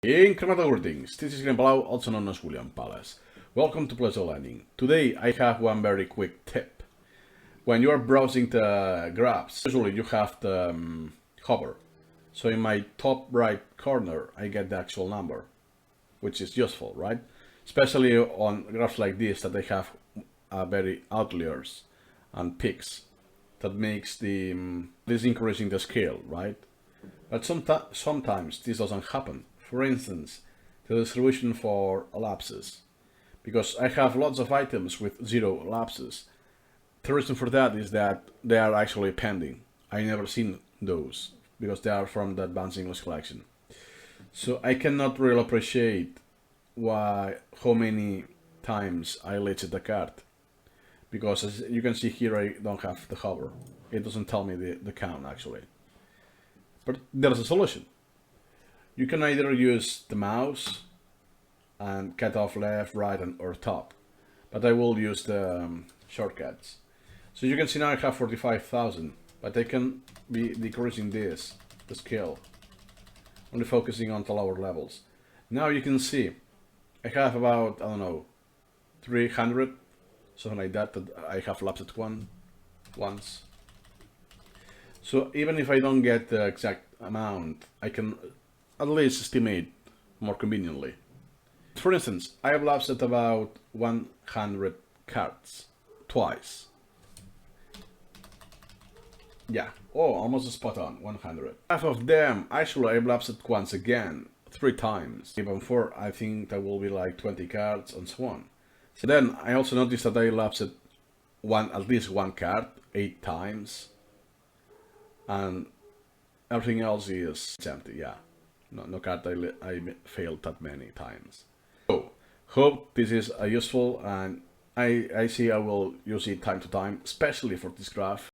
Incremental greetings, this is Incremental, also known as William Palace. Welcome to Pleasure Learning. Today I have one very quick tip. When you are browsing the graphs, usually you have the hover. So in my top right corner I get the actual number, which is useful, right? Especially on graphs like this that they have very outliers and peaks. That makes this increasing the scale, right? But sometimes this doesn't happen. For instance, the distribution for lapses. Because I have lots of items with 0 lapses. The reason for that is that they are actually pending. I never seen those because they are from the Advanced English collection. So I cannot really appreciate how many times I listed the card. Because as you can see here, I don't have the hover. It doesn't tell me the count actually. But there's a solution. You can either use the mouse and cut off left, right, or top. But I will use the shortcuts. So you can see now I have 45,000, but I can be decreasing the scale, only focusing on the lower levels. Now you can see I have about, I don't know, 300, something like that I have lapsed once. So even if I don't get the exact amount, I can at least estimate more conveniently. For instance, I have lapsed about 100 cards twice. Yeah, almost spot on, 100. Half of them, actually I've lapsed once again, 3 times. Even 4, I think that will be like 20 cards and so on. So then I also noticed that I lapsed at least one card 8 times. And everything else is empty, yeah. No card I failed that many times. So, hope this is useful, and I see I will use it time to time, especially for this graph.